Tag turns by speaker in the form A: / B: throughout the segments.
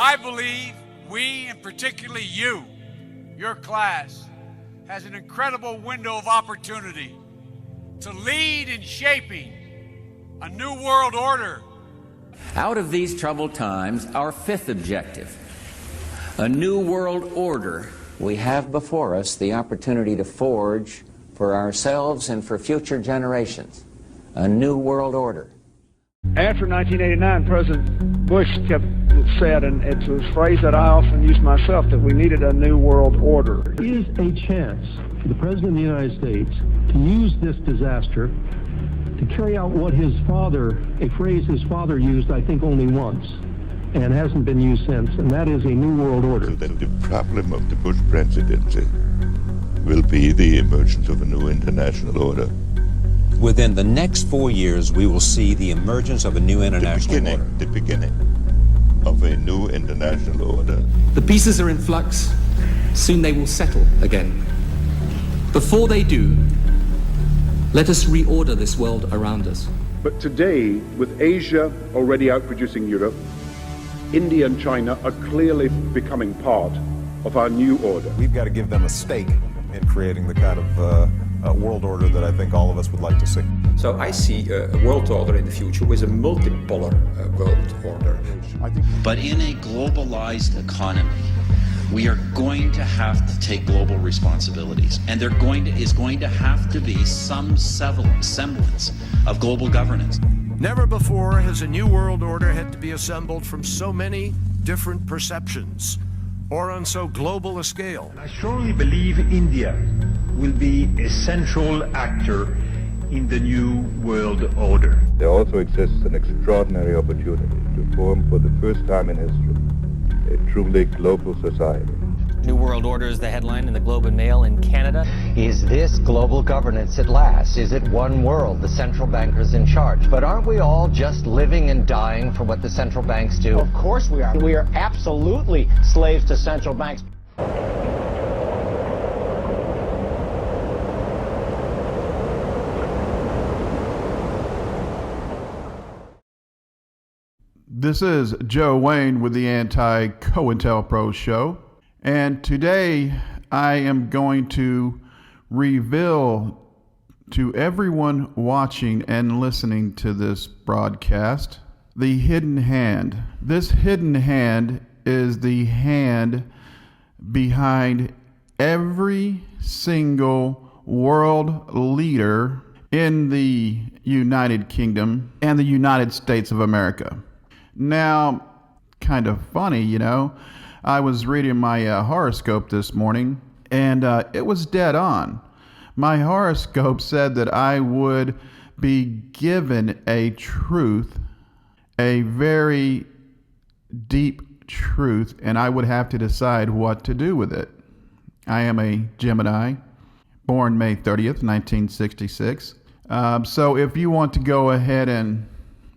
A: I believe we, and particularly you, your class, has an incredible window of opportunity to lead in shaping a new world order.
B: Out of these troubled times, our fifth objective, a new world order.
C: We have before us the opportunity to forge for ourselves and for future generations a new world order.
D: After 1989, President Bush said, and it's a phrase that I often use myself, that we needed a new world order.
E: There is a chance for the President of the United States to use this disaster to carry out what his father, a phrase his father used, I think, only once, and hasn't been used since, and that is a new world order.
F: So that the problem of the Bush presidency will be the emergence of a new international order.
G: Within the next 4 years, we will see the emergence of a new international order.
F: The beginning of a new international order.
H: The pieces are in flux. Soon they will settle again. Before they do, let us reorder this world around us.
I: But today, with Asia already outproducing Europe, India and China are clearly becoming part of our new order.
J: We've got to give them a stake in creating the kind of world order that I think all of us would like to see.
K: So I see a world order in the future with a multipolar world order.
L: But in a globalized economy, we are going to have to take global responsibilities, and there is going to have to be some semblance of global governance.
M: Never before has a new world order had to be assembled from so many different perceptions, or on so global a scale.
N: I strongly believe India will be a central actor in the new world order.
F: There also exists an extraordinary opportunity to form for the first time in history a truly global society.
O: New World Order is the headline in the Globe and Mail in Canada.
C: Is this global governance at last? Is it one world, the central bankers in charge? But aren't we all just living and dying for what the central banks do?
P: Of course we are. We are absolutely slaves to central banks.
Q: This is Joe Wayne with the Anti-COINTELPRO Show. And today I am going to reveal to everyone watching and listening to this broadcast the hidden hand. This hidden hand is the hand behind every single world leader in the United Kingdom and the United States of America. Now, kind of funny, you know, I was reading my horoscope this morning, and it was dead on. My horoscope said that I would be given a truth, a very deep truth, and I would have to decide what to do with it. I am a Gemini, born May 30th, 1966. So if you want to go ahead and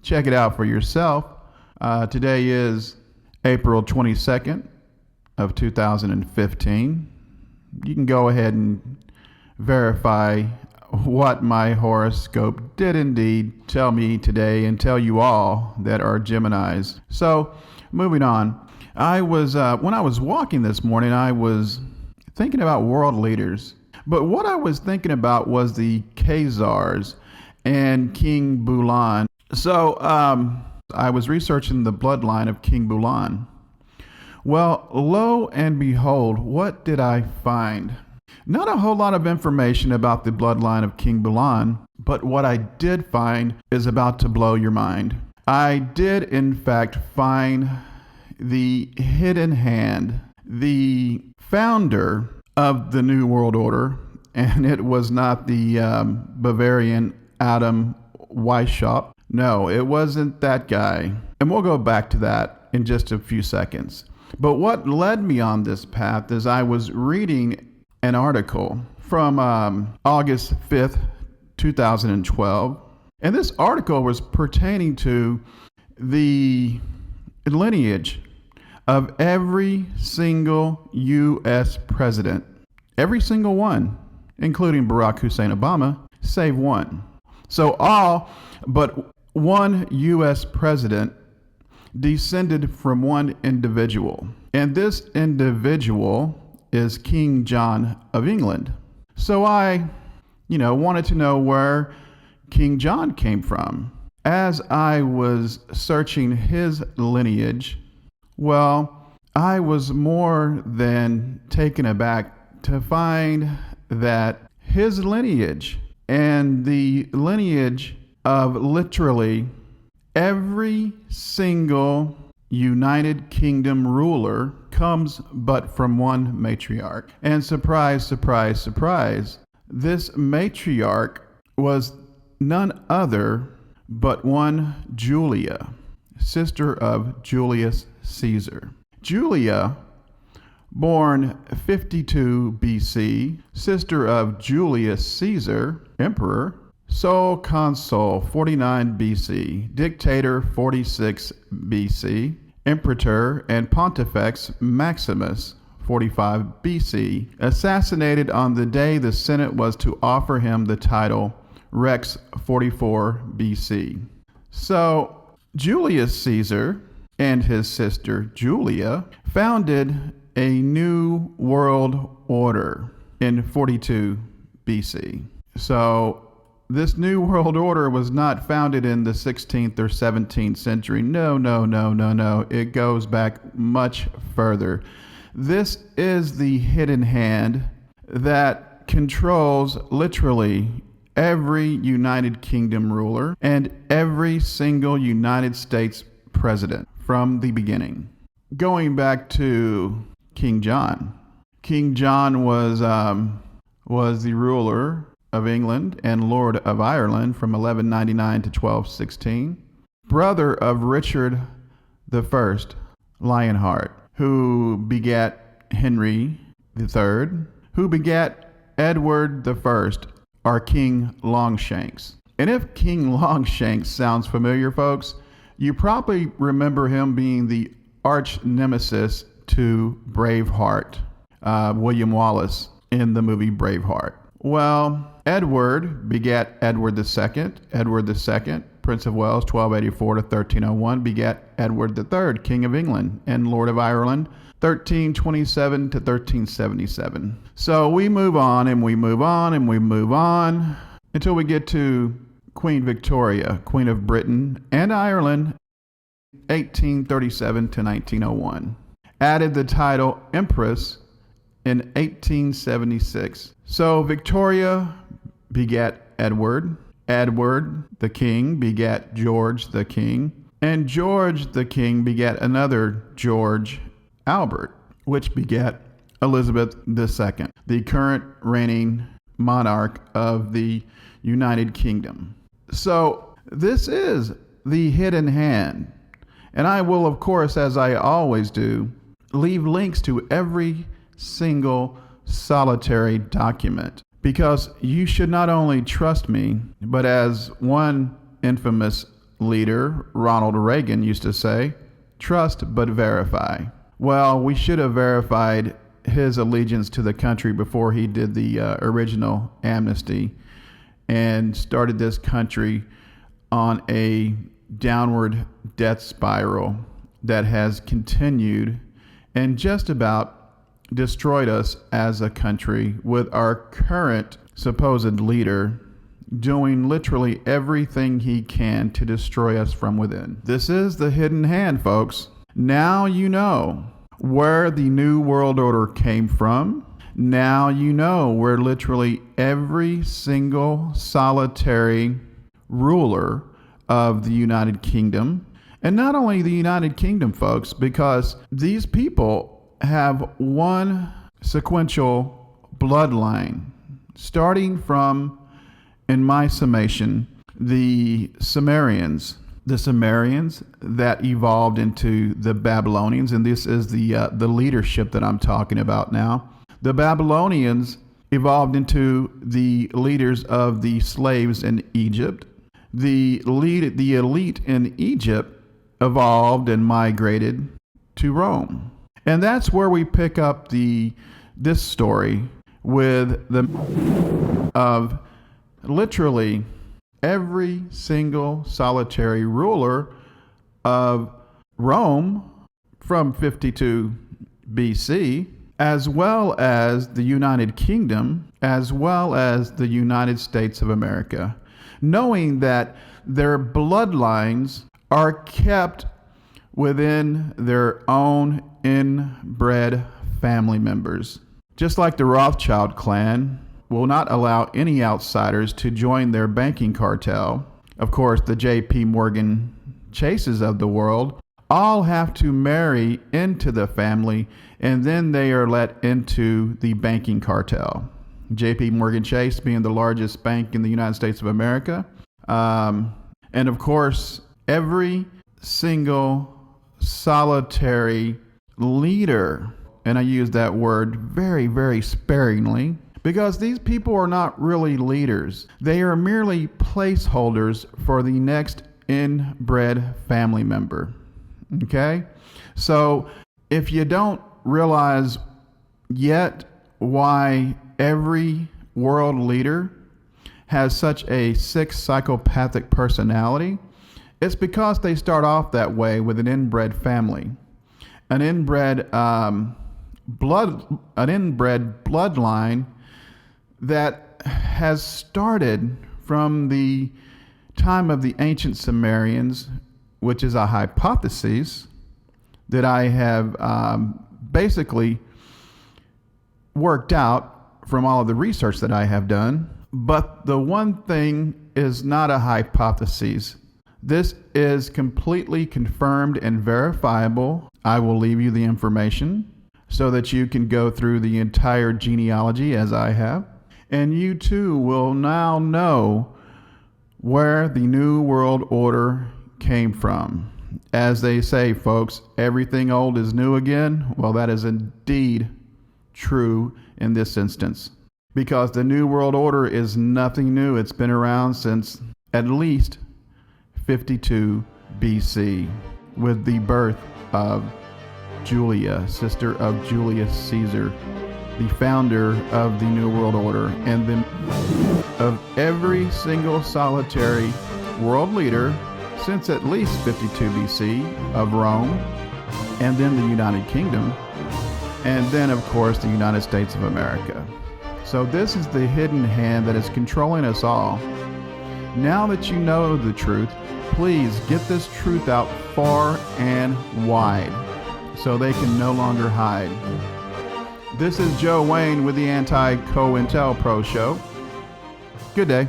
Q: check it out for yourself, today is April 22nd of 2015. You can go ahead and verify what my horoscope did indeed tell me today and tell you all that are Geminis. So, moving on. I was, when I was walking this morning, I was thinking about world leaders. But what I was thinking about was the Khazars and King Bulan. So, I was researching the bloodline of King Bulan. Well, lo and behold, what did I find? Not a whole lot of information about the bloodline of King Bulan, but what I did find is about to blow your mind. I did, in fact, find the hidden hand, the founder of the New World Order, and it was not the Bavarian Adam Weishaupt. No, it wasn't that guy. And we'll go back to that in just a few seconds. But what led me on this path is I was reading an article from August 5th, 2012. And this article was pertaining to the lineage of every single U.S. president. Every single one, including Barack Hussein Obama, save one. So all but one U.S. president descended from one individual. And this individual is King John of England. So I, wanted to know where King John came from. As I was searching his lineage, well, I was more than taken aback to find that his lineage and the lineage of literally every single United Kingdom ruler comes but from one matriarch. And surprise, surprise, surprise, this matriarch was none other but one Julia, sister of Julius Caesar. Julia, born 52 BC, sister of Julius Caesar, emperor, sole consul 49 BC, dictator 46 BC, imperator and pontifex Maximus 45 BC, assassinated on the day the Senate was to offer him the title Rex 44 BC. So Julius Caesar and his sister Julia founded a new world order in 42 BC. So this new world order was not founded in the 16th or 17th century. No. It goes back much further. This is the hidden hand that controls literally every United Kingdom ruler and every single United States president from the beginning. Going back to King John. King John was the ruler of England and Lord of Ireland from 1199 to 1216. Brother of Richard I Lionheart, who begat Henry III, who begat Edward I, our King Longshanks. And if King Longshanks sounds familiar, folks, you probably remember him being the arch nemesis to Braveheart, William Wallace in the movie Braveheart. Well, Edward begat Edward II. Edward II, Prince of Wales, 1284 to 1301, begat Edward III, King of England and Lord of Ireland, 1327 to 1377. So we move on and we move on and we move on until we get to Queen Victoria, Queen of Britain and Ireland, 1837 to 1901. Added the title Empress in 1876. So Victoria begat Edward. Edward the King begat George the King. And George the King begat another George Albert, which begat Elizabeth II, the current reigning monarch of the United Kingdom. So this is the hidden hand. And I will, of course, as I always do, leave links to every single solitary document, because you should not only trust me, but as one infamous leader, Ronald Reagan, used to say, trust but verify. Well, we should have verified his allegiance to the country before he did the original amnesty and started this country on a downward death spiral that has continued and just about destroyed us as a country, with our current supposed leader doing literally everything he can to destroy us from within. This is the hidden hand, folks. Now you know where the New World Order came from. Now you know where literally every single solitary ruler of the United Kingdom, and not only the United Kingdom, folks, because these people have one sequential bloodline, starting from, in my summation, the Sumerians that evolved into the Babylonians, and this is the leadership that I'm talking about now. The Babylonians evolved into the leaders of the slaves in Egypt. The elite in Egypt evolved and migrated to Rome. And that's where we pick up this story with of literally every single solitary ruler of Rome from 52 BC, as well as the United Kingdom, as well as the United States of America, knowing that their bloodlines are kept within their own inbred family members. Just like the Rothschild clan will not allow any outsiders to join their banking cartel. Of course, the J.P. Morgan Chases of the world all have to marry into the family, and then they are let into the banking cartel. J.P. Morgan Chase being the largest bank in the United States of America. And of course, every single solitary leader, and I use that word very, very sparingly, because these people are not really leaders. They are merely placeholders for the next inbred family member. Okay? So if you don't realize yet why every world leader has such a sick psychopathic personality, it's because they start off that way with an inbred family, an inbred bloodline that has started from the time of the ancient Sumerians, which is a hypothesis that I have basically worked out from all of the research that I have done. But the one thing is not a hypothesis. This is completely confirmed and verifiable. I will leave you the information so that you can go through the entire genealogy as I have. And you too will now know where the New World Order came from. As they say, folks, everything old is new again. Well, that is indeed true in this instance, because the New World Order is nothing new. It's been around since at least 52 BC, with the birth of Julia, sister of Julius Caesar, the founder of the New World Order, and then of every single solitary world leader since at least 52 BC of Rome, and then the United Kingdom, and then, of course, the United States of America. So this is the hidden hand that is controlling us all. Now that you know the truth, please get this truth out far and wide so they can no longer hide. This is Joe Wayne with the Anti-COINTELPRO Show. Good day.